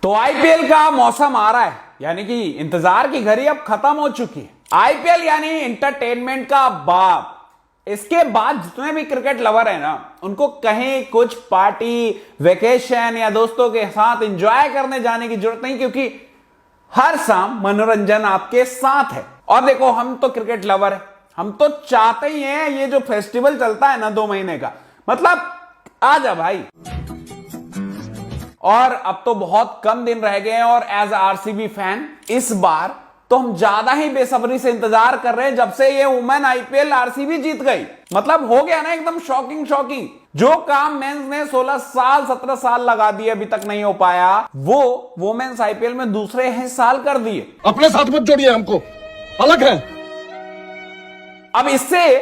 तो आईपीएल का मौसम आ रहा है, यानी कि इंतजार की घड़ी अब खत्म हो चुकी है। आईपीएल यानी एंटरटेनमेंट का बाप। इसके बाद जितने भी क्रिकेट लवर है ना, उनको कहीं कुछ पार्टी, वेकेशन या दोस्तों के साथ एंजॉय करने जाने की जरूरत नहीं, क्योंकि हर शाम मनोरंजन आपके साथ है। और देखो, हम तो क्रिकेट लवर है, हम तो चाहते ही हैं ये जो फेस्टिवल चलता है ना 2 महीने का, मतलब आजा भाई। और अब तो बहुत कम दिन रह गए हैं, और एज आरसीबी फैन इस बार तो हम ज्यादा ही बेसब्री से इंतजार कर रहे हैं जब से ये वुमेन आईपीएल आरसीबी जीत गई। मतलब हो गया ना एकदम शॉकिंग। जो काम मेंस ने 16 साल 17 साल लगा दिए अभी तक नहीं हो पाया, वो वुमेन्स आईपीएल में दूसरे ही साल कर दिए। अपने साथ मत जोड़िए, हमको अलग है। अब इससे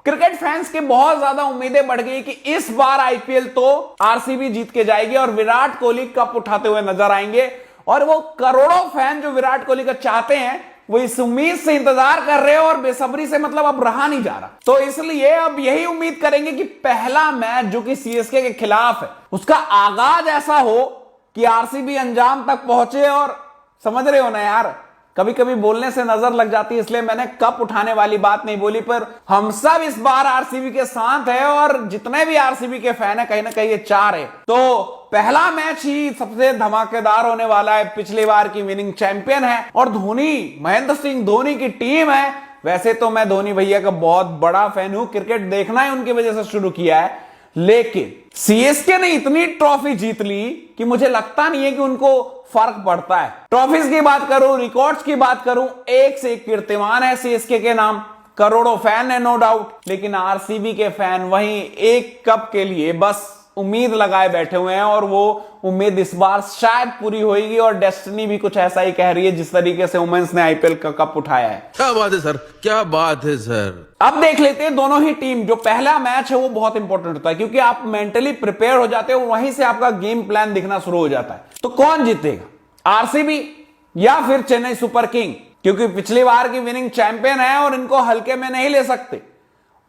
क्रिकेट फैंस के बहुत ज्यादा उम्मीदें बढ़ गई कि इस बार आईपीएल तो आरसीबी जीत के जाएगी और विराट कोहली कप उठाते हुए नजर आएंगे। और वो करोड़ों फैन जो विराट कोहली का चाहते हैं, वो इस उम्मीद से इंतजार कर रहे हैं और बेसब्री से, मतलब अब रहा नहीं जा रहा। तो इसलिए अब यही उम्मीद करेंगे कि पहला मैच जो कि सीएसके के खिलाफ है, उसका आगाज ऐसा हो कि आरसीबी अंजाम तक पहुंचे। और समझ रहे हो ना यार, कभी कभी बोलने से नजर लग जाती है, इसलिए मैंने कप उठाने वाली बात नहीं बोली, पर हम सब इस बार आरसीबी के साथ है और जितने भी आरसीबी के फैन है कहीं ना कहीं ये चाह रहे। तो पहला मैच ही सबसे धमाकेदार होने वाला है। पिछली बार की विनिंग चैंपियन है और धोनी, महेंद्र सिंह धोनी की टीम है। वैसे तो मैं धोनी भैया का बहुत बड़ा फैन हूं, क्रिकेट देखना ही उनकी वजह से शुरू किया है, लेकिन सीएसके ने इतनी ट्रॉफी जीत ली कि मुझे लगता नहीं है कि उनको फर्क पड़ता है। ट्रॉफीज की बात करूं, रिकॉर्ड्स की बात करूं, एक से एक कीर्तिमान है सीएसके के नाम, करोड़ों फैन है नो डाउट, लेकिन आरसीबी के फैन वहीं एक कप के लिए बस उम्मीद लगाए बैठे हुए हैं। और वो उम्मीद इस बार शायद पूरी होगी, और डेस्टिनी भी कुछ ऐसा ही कह रही है जिस तरीके से वुमेन्स ने आईपीएल का कप उठाया है। क्या बात है सर, क्या बात है सर। अब देख लेते हैं दोनों ही टीम। जो पहला मैच है वो बहुत इंपॉर्टेंट होता है, क्योंकि आप मेंटली प्रिपेयर हो जाते हो, वहीं से आपका गेम प्लान दिखना शुरू हो जाता है। तो कौन जीतेगा, आरसीबी या फिर चेन्नई सुपर किंग? क्योंकि पिछली बार की विनिंग चैंपियन है और इनको हल्के में नहीं ले सकते।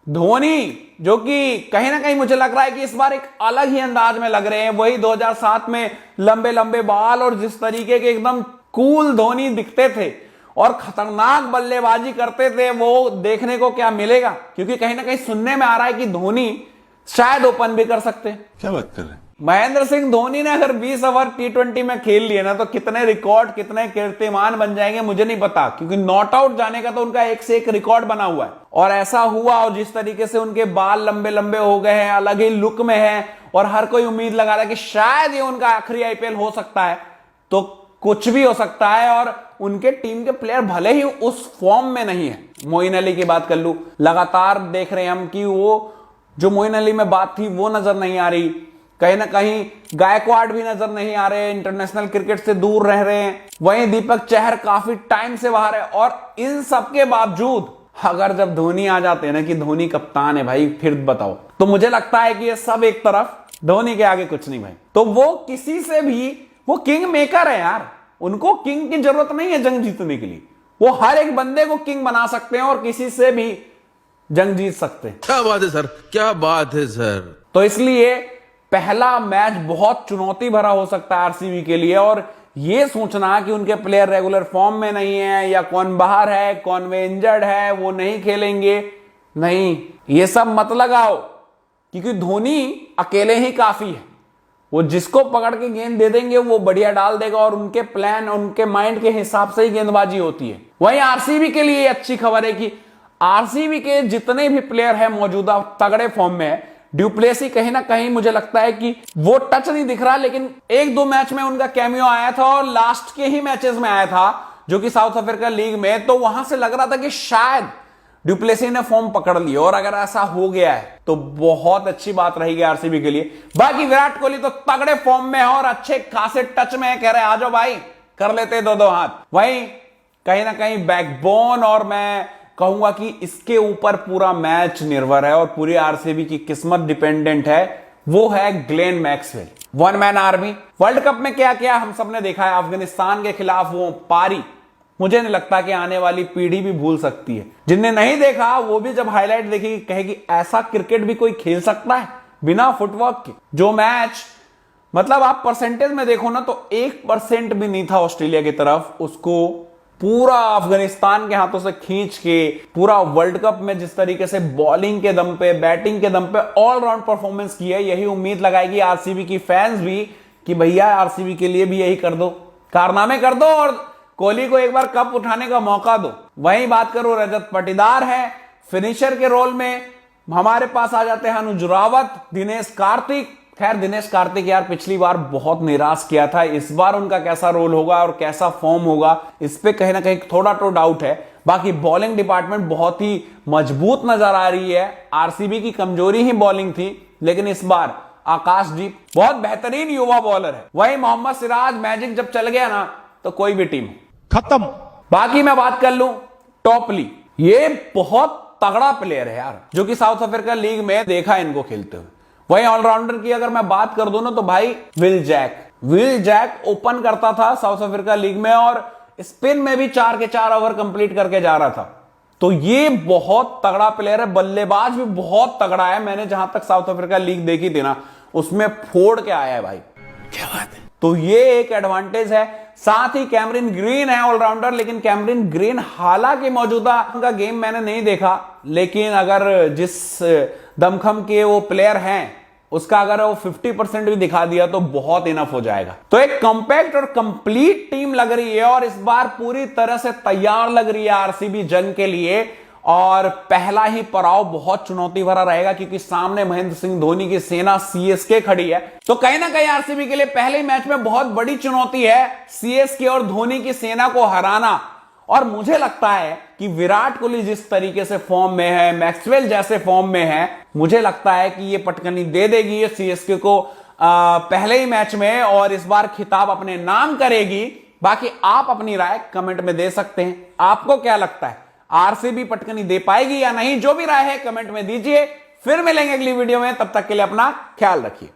धोनी जो कि कहीं ना कहीं मुझे लग रहा है कि इस बार एक अलग ही अंदाज में लग रहे हैं, वही 2007 में लंबे लंबे बाल और जिस तरीके के एकदम कूल धोनी दिखते थे और खतरनाक बल्लेबाजी करते थे, वो देखने को क्या मिलेगा? क्योंकि कहीं ना कहीं सुनने में आ रहा है कि धोनी शायद ओपन भी कर सकते हैं। क्या बात कर रहे हैं? महेंद्र सिंह धोनी ने अगर 20 ओवर टी20 में खेल लिए ना, तो कितने रिकॉर्ड, कितने कीर्तिमान बन जाएंगे मुझे नहीं पता, क्योंकि नॉट आउट जाने का तो उनका एक से एक रिकॉर्ड बना हुआ है। और ऐसा हुआ, और जिस तरीके से उनके बाल लंबे लंबे हो गए हैं, अलग ही लुक में है, और हर कोई उम्मीद लगा रहा है कि शायद ये उनका आखिरी आईपीएल हो सकता है। तो कुछ भी हो सकता है, और उनके टीम के प्लेयर भले ही उस फॉर्म में नहीं है। मोइन अली की बात कर लूं, लगातार देख रहे हैं हम कि वो जो मोइन अली में बात थी वो नजर नहीं आ रही, कहीं ना कहीं गायकवाड भी नजर नहीं आ रहे, इंटरनेशनल क्रिकेट से दूर रह रहे हैं, वहीं दीपक चहर काफी टाइम से बाहर है। और इन सब के बावजूद अगर जब धोनी आ जाते हैं ना कि धोनी कप्तान है भाई, फिर बताओ, तो मुझे लगता है कि ये सब एक तरफ, धोनी के आगे कुछ नहीं भाई। तो वो किसी से भी, वो किंग मेकर है यार, उनको किंग की जरूरत नहीं है जंग जीतने के लिए। वो हर एक बंदे को किंग बना सकते हैं और किसी से भी जंग जीत सकते हैं। क्या बात है सर, क्या बात है सर। तो इसलिए पहला मैच बहुत चुनौती भरा हो सकता है आरसीबी के लिए। और ये सोचना कि उनके प्लेयर रेगुलर फॉर्म में नहीं है, या कौन बाहर है, कौन में इंजर्ड है, वो नहीं खेलेंगे, नहीं, ये सब मत लगाओ, क्योंकि धोनी अकेले ही काफी है। वो जिसको पकड़ के गेंद दे देंगे वो बढ़िया डाल देगा, और उनके प्लान, उनके माइंड के हिसाब से ही गेंदबाजी होती है। वहीं आरसीबी के लिए अच्छी खबर है कि आरसीबी के जितने भी प्लेयर हैं मौजूदा तगड़े फॉर्म में है। ड्यूप्लेसी कहीं ना कहीं मुझे लगता है कि वो टच नहीं दिख रहा, लेकिन 1-2 मैच में उनका कैमियो आया था, और लास्ट के ही मैचेस में आया था जो कि साउथ अफ्रीका लीग में, तो वहां से लग रहा था कि शायद ड्यूप्लेसी ने फॉर्म पकड़ लिया। और अगर ऐसा हो गया है तो बहुत अच्छी बात रहेगी आरसीबी के लिए। बाकी विराट कोहली तो तगड़े फॉर्म में है और अच्छे खासे टच में है, कह रहे आ जाओ भाई, कर लेते 2-2 हाथ। वहीं कहीं ना कहीं बैकबोन, और मैं कहूंगा कि इसके ऊपर पूरा मैच निर्भर है और पूरी आरसीबी की किस्मत डिपेंडेंट है, वो है Glenn Maxwell. One man army world cup में क्या किया हम सबने देखा है, अफगानिस्तान के खिलाफ वो पारी मुझे नहीं लगता कि आने वाली पीढ़ी भी भूल सकती है। जिनने नहीं देखा वो भी जब हाईलाइट देखेगी कहेगी ऐसा क्रिकेट भी कोई खेल सकता है बिना फुटवर्क के। जो मैच मतलब आप परसेंटेज में देखो ना तो 1% भी नहीं था ऑस्ट्रेलिया की तरफ, उसको पूरा अफगानिस्तान के हाथों से खींच के पूरा वर्ल्ड कप में जिस तरीके से बॉलिंग के दम पे, बैटिंग के दम पे ऑलराउंड परफॉर्मेंस की है, यही उम्मीद लगाएगी आरसीबी की फैंस भी कि भैया आरसीबी के लिए भी यही कर दो, कारनामे कर दो और कोहली को एक बार कप उठाने का मौका दो। वहीं बात करो रजत पाटीदार है फिनिशर के रोल में, हमारे पास आ जाते हैं अनुज रावत, दिनेश कार्तिक। खैर दिनेश कार्तिक यार पिछली बार बहुत निराश किया था, इस बार उनका कैसा रोल होगा और कैसा फॉर्म होगा इस पे कहीं ना कहीं थोड़ा तो डाउट है। बाकी बॉलिंग डिपार्टमेंट बहुत ही मजबूत नजर आ रही है, आरसीबी की कमजोरी ही बॉलिंग थी, लेकिन इस बार आकाशदीप बहुत बेहतरीन युवा बॉलर है। वही मोहम्मद सिराज मैजिक जब चल गया ना तो कोई भी टीम खत्म। बाकी मैं बात कर लूं टॉपली, ये बहुत तगड़ा प्लेयर है यार, जो कि साउथ अफ्रीका लीग में देखा इनको खेलते हुए। वही ऑलराउंडर की अगर मैं बात कर दूं ना तो भाई विल जैक ओपन करता था साउथ अफ्रीका लीग में और स्पिन में भी 4 के 4 ओवर कंप्लीट करके जा रहा था। तो ये बहुत तगड़ा प्लेयर है, बल्लेबाज भी बहुत तगड़ा है। मैंने जहां तक साउथ अफ्रीका लीग देखी थी ना उसमें फोड़ के आया है भाई, क्या बात है। तो ये एक एडवांटेज है। साथ ही कैमरिन ग्रीन है ऑलराउंडर, लेकिन कैमरिन ग्रीन हालांकि मौजूदा उनका गेम मैंने नहीं देखा, लेकिन अगर जिस दमखम के वो प्लेयर हैं उसका अगर वो 50% भी दिखा दिया तो बहुत इनफ हो जाएगा। तो एक कॉम्पैक्ट और कंप्लीट टीम लग रही है और इस बार पूरी तरह से तैयार लग रही है आरसीबी जंग के लिए। और पहला ही पड़ाव बहुत चुनौती भरा रहेगा क्योंकि सामने महेंद्र सिंह धोनी की सेना सीएसके खड़ी है। तो कहीं ना कहीं आरसीबी के लिए पहले मैच में बहुत बड़ी चुनौती है सीएसके और धोनी की सेना को हराना। और मुझे लगता है कि विराट कोहली जिस तरीके से फॉर्म में है, मैक्सवेल जैसे फॉर्म में है, मुझे लगता है कि ये पटकनी दे देगी सीएसके को पहले ही मैच में और इस बार खिताब अपने नाम करेगी। बाकी आप अपनी राय कमेंट में दे सकते हैं, आपको क्या लगता है आरसीबी पटकनी दे पाएगी या नहीं? जो भी राय है कमेंट में दीजिए। फिर मिलेंगे अगली वीडियो में, तब तक के लिए अपना ख्याल रखिए।